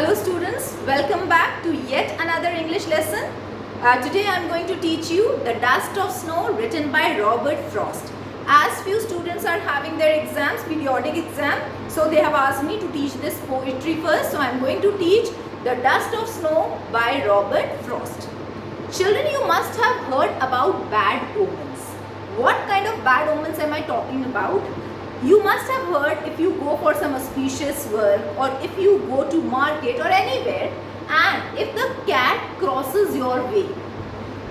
Hello students, welcome back to yet another English lesson. Today I am going to teach you The Dust of Snow written by Robert Frost. As few students are having their exams, periodic exam, so they have asked me to teach this poetry first. So I am going to teach The Dust of Snow by Robert Frost. Children, you must have heard about bad omens. What kind of bad omens am I talking about? You must have heard if you go for some auspicious work or if you go to market or anywhere and if the cat crosses your way,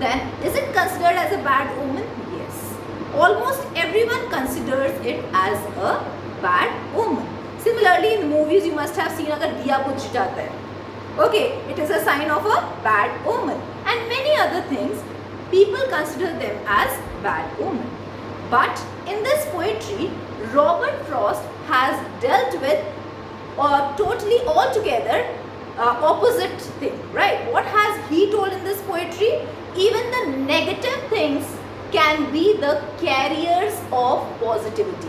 then is it considered as a bad omen? Yes. Almost everyone considers it as a bad omen. Similarly, in movies you must have seen agar diya bujh jata hai. Okay, it is a sign of a bad omen. And many other things, people consider them as bad omen. But in this poetry, Robert Frost has dealt with totally altogether opposite thing, right? What has he told in this poetry? Even the negative things can be the carriers of positivity.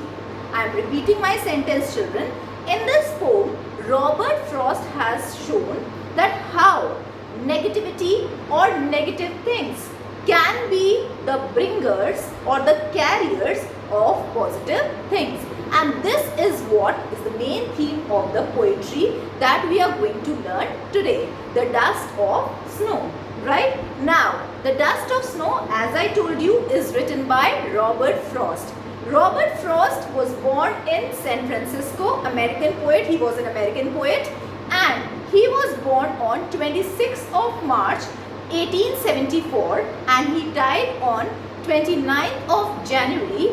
I am repeating my sentence, children. In this poem, Robert Frost has shown that how negativity or negative things can be the bringers or the carriers of positive things. And this is what is the main theme of the poetry that we are going to learn today. The Dust of Snow. Right? Now, The Dust of Snow, as I told you, is written by Robert Frost. Robert Frost was born in San Francisco, American poet. He was an American poet and he was born on 26th of March 1874 and he died on 29th of January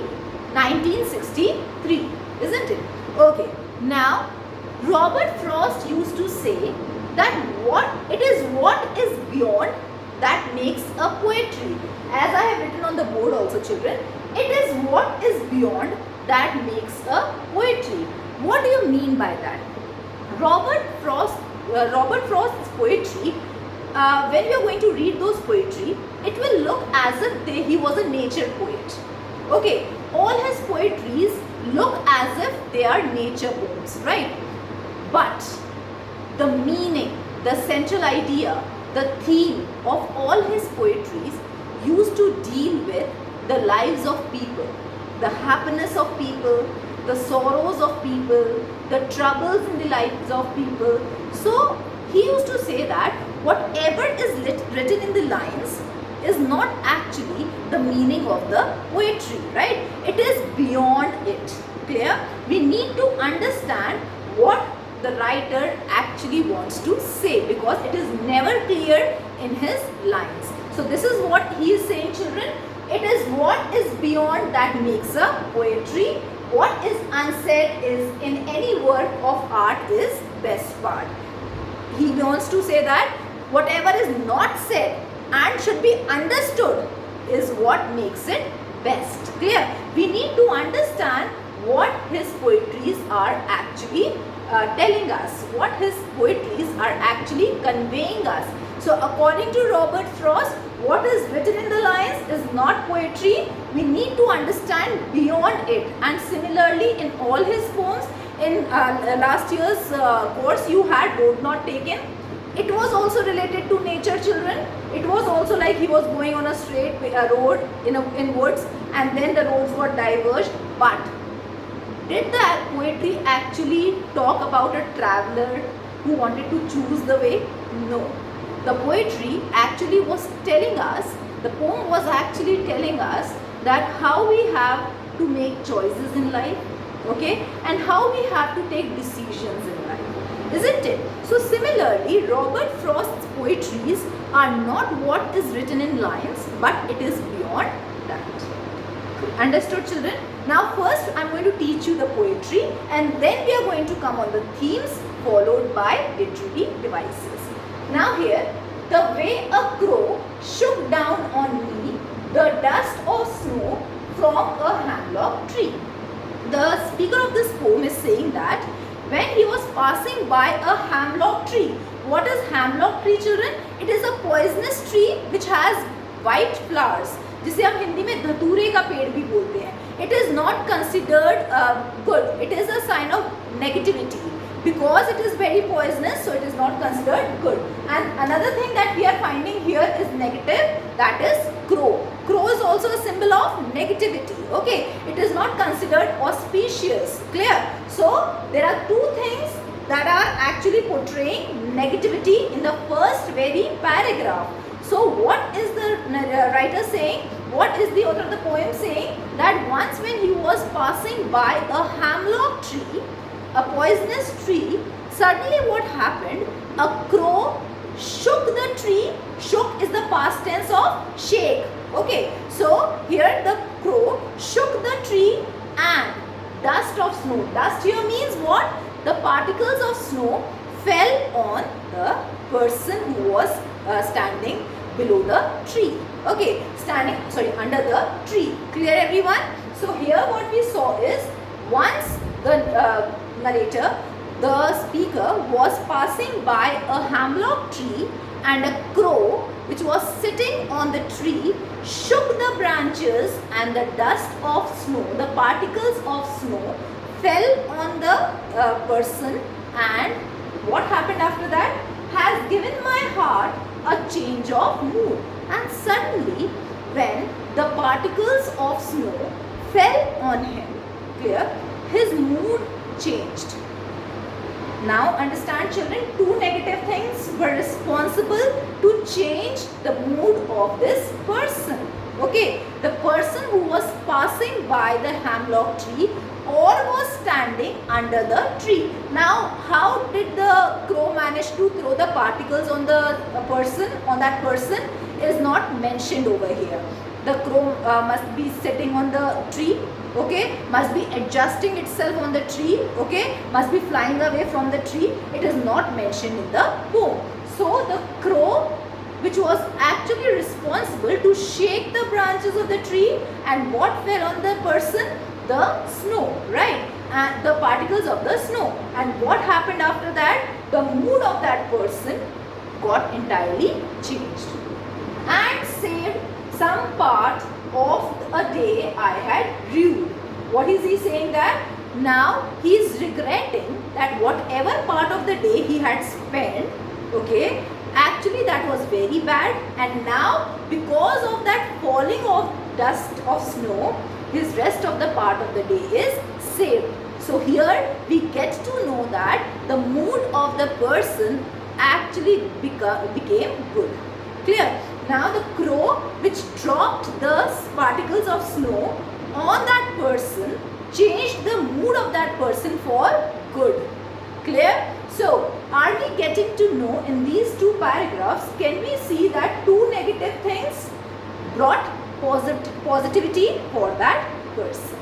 1963, isn't it? Okay, now Robert Frost used to say that what is beyond that makes a poetry. As I have written on the board also, children, it is what is beyond that makes a poetry. What do you mean by that? Robert Frost's poetry, when we are going to read those poetry, it will look as if he was a nature poet. Okay, all his poetries look as if they are nature poems, right? But the meaning, the central idea, the theme of all his poetries used to deal with the lives of people, the happiness of people, the sorrows of people, the troubles in the lives of people. So he used to say that whatever is written in the lines is not actually the meaning of the poetry, right? It is beyond it. Clear? We need to understand what the writer actually wants to say because it is never clear in his lines. So this is what he is saying, children. It is what is beyond that makes a poetry. What is unsaid is in any work of art is best part. He wants to say that whatever is not said and should be understood is what makes it best. Clear? We need to understand what his poetries are actually telling us, what his poetries are actually conveying us. So according to Robert Frost, what is written in the lines is not poetry. We need to understand beyond it. And similarly, in all his poems, in last year's course you had road not taken. It was also related to nature, children. It was also like he was going on a straight road in woods and then the roads got diverged. But did the poetry actually talk about a traveler who wanted to choose the way? No. The poetry actually was telling us, the poem was actually telling us that how we have to make choices in life, okay, and how we have to take decisions in life, isn't it? So similarly, Robert Frost's poetries are not what is written in lines, but it is beyond that. Understood, children? Now first I am going to teach you the poetry and then we are going to come on the themes followed by literary devices. Now here, the way a crow shook down on me the dust of snow from a hemlock tree. The speaker of this poem is saying that when he was passing by a hemlock tree. What is hemlock tree, children? It is a poisonous tree which has white flowers, जिसे हम हिंदी में धतूरे का पेड़ भी बोलते हैं. It is not considered good. It is a sign of negativity. because it is very poisonous, so it is not considered good. And another thing that we are finding here is negative, that is crow. Crow is also a symbol of negativity. Okay, it is not considered auspicious. Clear? So there are two things that are actually portraying negativity in the first very paragraph. So what is the writer saying? What is the author of the poem saying? That once when he was passing by a hemlock tree, a poisonous tree, suddenly what happened? A crow shook the tree. Shook is the past tense of shake. Okay, so here the crow shook the tree and dust of snow. Dust here means what? The particles of snow fell on the person who was standing below the tree. Okay, under the tree. Clear, everyone? So here what we saw is, once the narrator, the speaker, was passing by a hemlock tree and a crow which was sitting on the tree shook the branches and the dust of snow, the particles of snow fell on the person, and what happened after that? Has given my heart a change of mood. And suddenly when the particles of snow fell on him, clear, his mood changed. Now understand, children, two negative things were responsible to change the mood of this person. Okay, the person who was passing by the hemlock tree or was standing under the tree. Now how did the crow manage to throw the particles on the person, on that person, is not mentioned over here. The crow must be sitting on the tree, okay, must be adjusting itself on the tree, okay, must be flying away from the tree. It is not mentioned in the poem. So the crow, which was actually responsible to shake the branches of the tree, and what fell on the person? The snow, right? And the particles of the snow. And what happened after that? The mood of that person got entirely changed and saved some part of a day I had rued. What is he saying? That now he is regretting that whatever part of the day he had spent, okay, actually that was very bad, and now because of that falling of dust of snow, his rest of the part of the day is saved. So here we get to know that the mood of the person actually became good. Clear? Now the crow which dropped the particles of snow on that person changed the mood of that person for good. Clear? So are we getting to know in these two paragraphs, can we see that two negative things brought positivity for that person?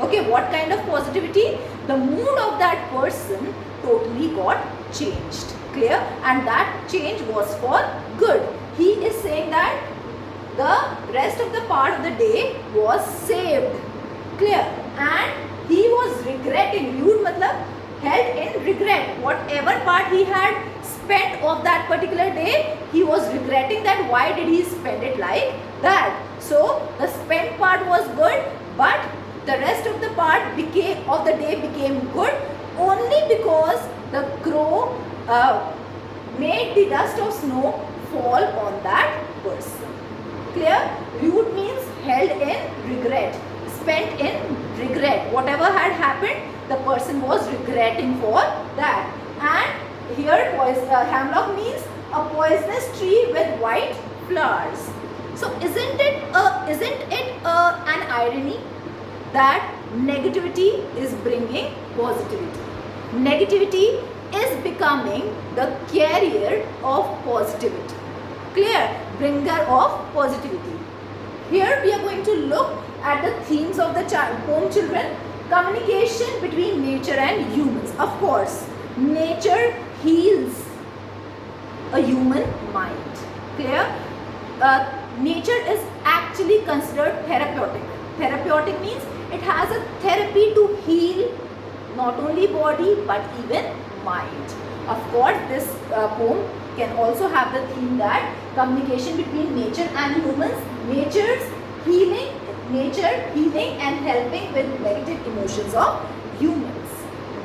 Okay, what kind of positivity? The mood of that person totally got changed. Clear? And that change was for good. He is saying that the rest of the part of the day was saved. Clear? And he was regretting. Rude matlab held in regret. Whatever part he had spent of that particular day, he was regretting that why did he spend it like that. So the spent part was good, but the rest of the part of the day became good only because the crow made the dust of snow fall on that person. Clear? Rude means held in regret, spent in regret. Whatever had happened, the person was regretting for that. And here hemlock means a poisonous tree with white flowers. So isn't it an irony that negativity is bringing positivity? Negativity is becoming the carrier of positivity. Clear? Bringer of positivity. Here we are going to look at the themes of the poem, children. Communication between nature and humans. Of course, nature heals a human mind. Clear? Nature is actually considered therapeutic. Therapeutic means it has a therapy to heal not only body but even mind. Of course, this poem can also have the theme that communication between nature and humans, nature healing and helping with negative emotions of humans.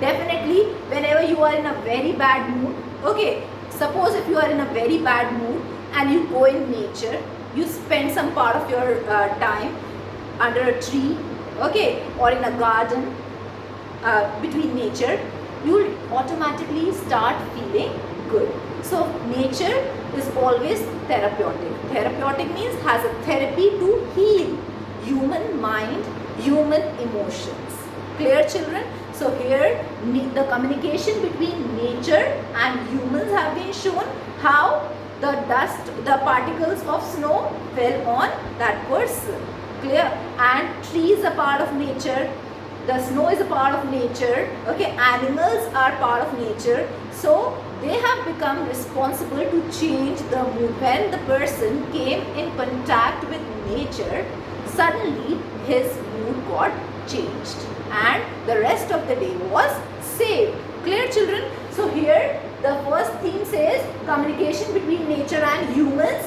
Definitely, whenever you are in a very bad mood, okay, suppose if you are in a very bad mood and you go in nature, you spend some part of your time under a tree, okay, or in a garden, between nature, you will automatically start feeling good. So nature is always therapeutic. Therapeutic means has a therapy to heal human mind, human emotions. Clear, children? So here the communication between nature and humans have been shown, how the dust, the particles of snow fell on that person. Clear? And tree is a part of nature, the snow is a part of nature, okay, animals are part of nature, so they have become responsible to change the mood. When the person came in contact with nature, suddenly his mood got changed and the rest of the day was saved. Clear, children? So here the first theme says communication between nature and humans,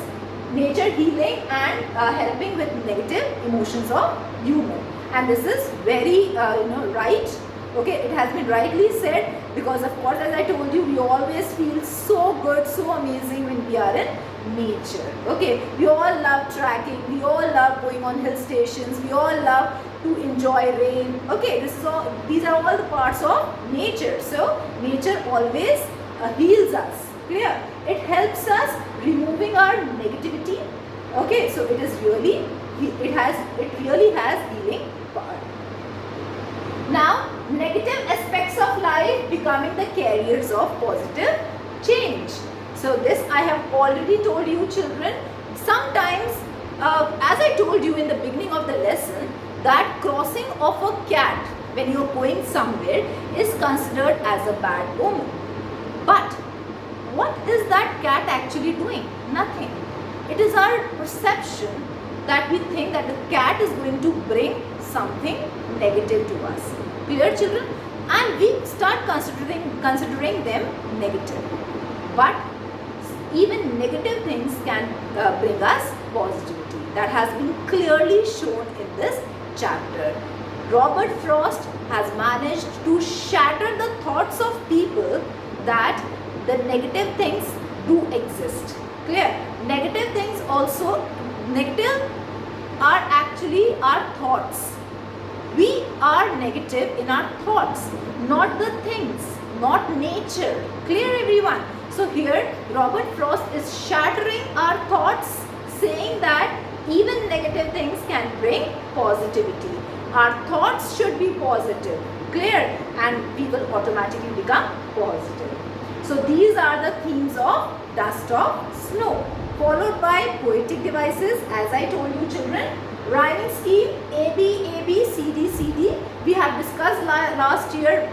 nature healing and helping with negative emotions of human. And this is very right, okay, it has been rightly said, because of course, as I told you, we always feel so good, so amazing when we are in nature. Okay, we all love trekking, we all love going on hill stations, we all love to enjoy rain. Okay, these are all the parts of nature. So nature always heals us. Clear? It helps us removing our negativity. Okay, so it really has healing power. Now, negative aspects of life becoming the carriers of positive change. So this I have already told you, children. Sometimes, as I told you in the beginning of the lesson, that crossing of a cat when you are going somewhere is considered as a bad omen. But what is that cat actually doing? Nothing. It is our perception that we think that the cat is going to bring something negative to us. Clear, children? And we start considering them negative. But even negative things can bring us positivity. That has been clearly shown in this chapter. Robert Frost has managed to shatter the thoughts of people that the negative things do exist. Clear? Negative things also, negative are actually our thoughts. We are negative in our thoughts, not the things, not nature. Clear, everyone? So here Robert Frost is shattering our thoughts, saying that even negative things can bring positivity. Our thoughts should be positive. Clear? And we will automatically become positive. So these are the themes of Dust of Snow, followed by poetic devices, as I told you, children. Rhyming scheme, A, B, A, B, C, D, C, D. We have discussed last year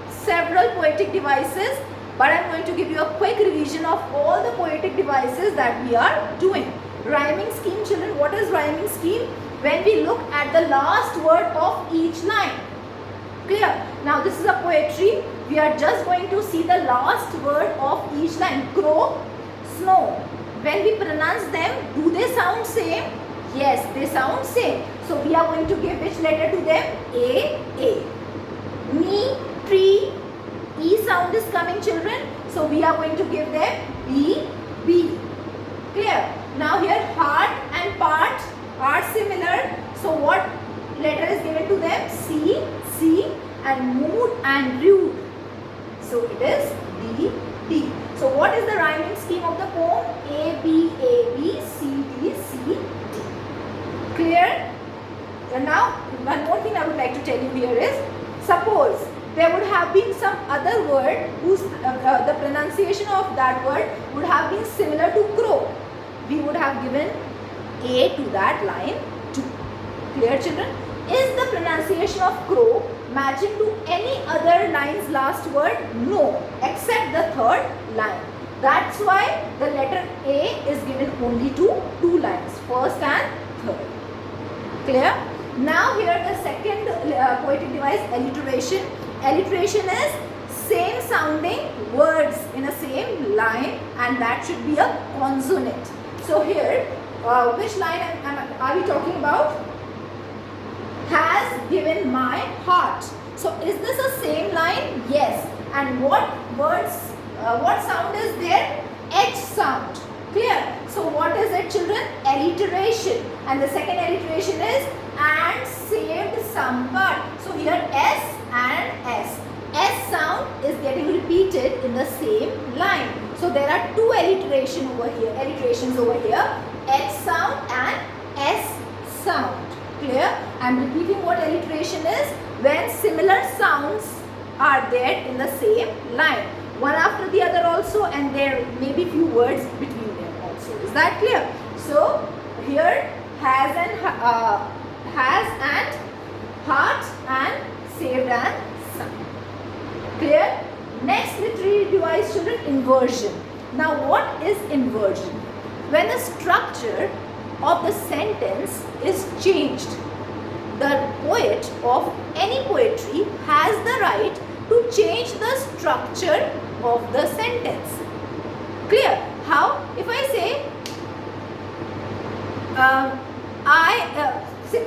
several poetic devices, but I am going to give you a quick revision of all the poetic devices that we are doing. Rhyming scheme, children. What is rhyming scheme? When we look at the last word of each line. Clear? Now this is a poetry. We are just going to see the last word of each line. Crow, snow. When we pronounce them, do they sound same? Yes, they sound same. So we are going to give which letter to them? A. Me, tree, E sound is coming, children. So we are going to give them B. Clear? Now here heart and part are similar. So what letter is given to them? C, and mood and rude. So it is D. So what is the rhyming scheme of the poem? A, B, C, D, C, D. Clear? And now one more thing I would like to tell you here is, suppose there would have been some other word whose the pronunciation of that word would have been similar to crow. We would have given A to that line too. Clear, children? Is the pronunciation of crow matching to any other line's last word? No, except the third line. That's why the letter A is given only to two lines, first and third. Clear? Now here the second poetic device, alliteration. Alliteration is same sounding words in a same line, and that should be a consonant. So here, which line are we talking about? Has given my heart. So is this a same line? Yes. And what sound is there? H sound. Clear? So what is it, children? Alliteration. And the second alliteration is and saved some part. So here S and S. S sound is getting repeated in the same line. So there are two alliterations over here. H sound and S sound. Clear? I am repeating what alliteration is. When similar sounds are there in the same line. One after the other also, and there may be few words between them also. Is that clear? So here has and heart and saved and some. Clear? Next literary device, children, inversion. Now what is inversion? When the structure of the sentence is changed. The poet of any poetry has the right to change the structure of the sentence. Clear? How? If I say,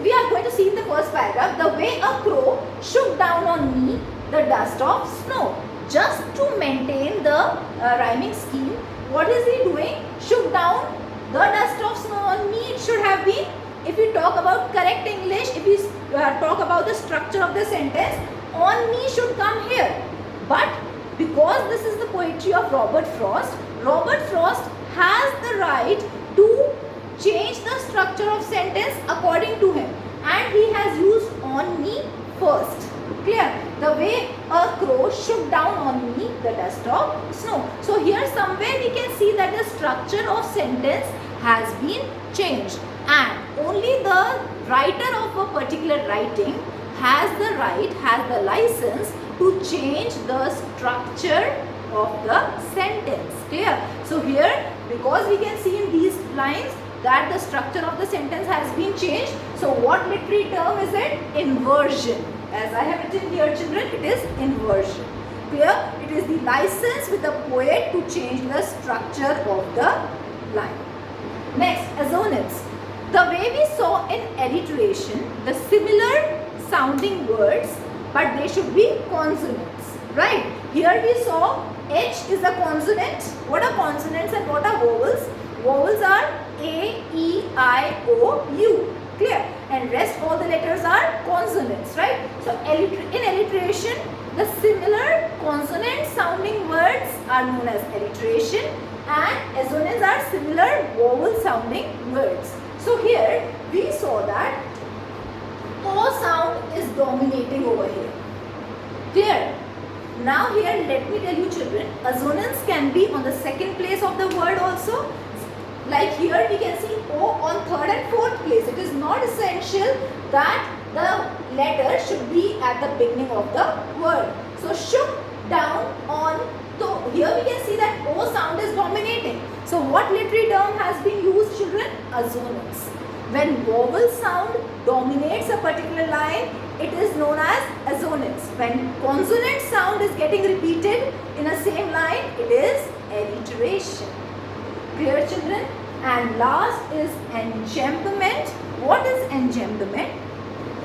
we are going to see in the first paragraph, the way a crow shook down on me the dust of snow. Just to maintain the rhyming scheme, what is he doing? Shook down the dust of snow on me. It should have been, if we talk about correct English, if we talk about the structure of the sentence, on me should come here. But because this is the poetry of Robert Frost has the right to change the structure of sentence according to him, and he has used on me first. Clear? The way a crow shook down on me the dust of snow. So here somewhere we can see that the structure of sentence has been changed, and only the writer of a particular writing has the right, has the license to change the structure of the sentence. Clear? So here, because we can see in these lines that the structure of the sentence has been changed. So what literary term is it? Inversion. As I have written here, children, it is inversion. Clear? It is the license with the poet to change the structure of the line. Next, assonance. The way we saw in alliteration, the similar sounding words, but they should be consonants. Right? Here we saw H is a consonant. What are consonants and what are vowels? Vowels are A, E, I, O, U. Clear? And rest all the letters are consonants, right? So in alliteration, the similar consonant sounding words are known as alliteration, and assonance are similar vowel sounding words. So here we saw that O sound is dominating over here. Clear? Now here let me tell you, children, assonance can be on the second place of the word also. Like here we can see O on third and fourth place. It is not essential that the letter should be at the beginning of the word. So shook down on, so here we can see that O sound is dominating. So what literary term has been used, children? Assonance. When vowel sound dominates a particular line, it is known as assonance. When consonant sound is getting repeated in a same line, it is alliteration. Clear, children? And last is enjambment. What is enjambment?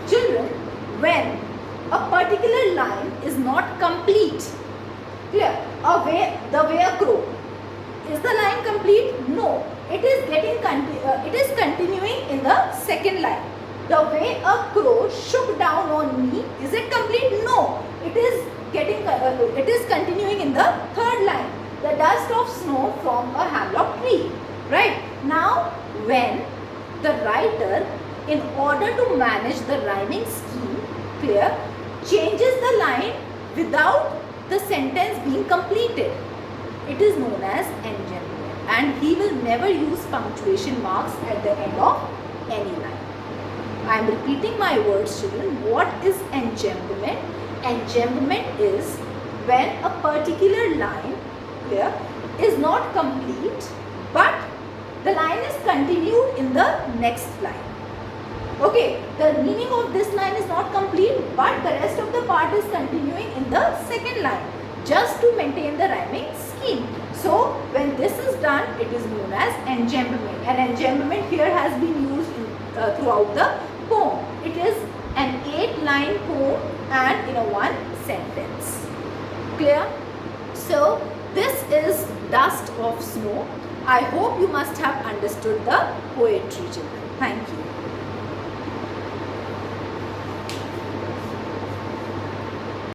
Children, when a particular line is not complete. Clear? The way a crow. Is the line complete? No. It is continuing in the second line. The way a crow shook down on me. Is it complete? No. It is continuing in the third line. The dust of snow from a hemlock tree. Right? Now, when the writer, in order to manage the rhyming scheme, clear, changes the line without the sentence being completed, it is known as enjambment, and he will never use punctuation marks at the end of any line. I am repeating my words, children. What is enjambment? Enjambment is when a particular line, clear, is not complete, but the line is continued in the next line. Okay, the meaning of this line is not complete, but the rest of the part is continuing in the second line, just to maintain the rhyming scheme. So when this is done, it is known as enjambment. And enjambment here has been used throughout the poem. It is an 8-line poem, and in a one sentence. Clear? So this is Dust of Snow. I hope you must have understood the poetry, children. Thank you.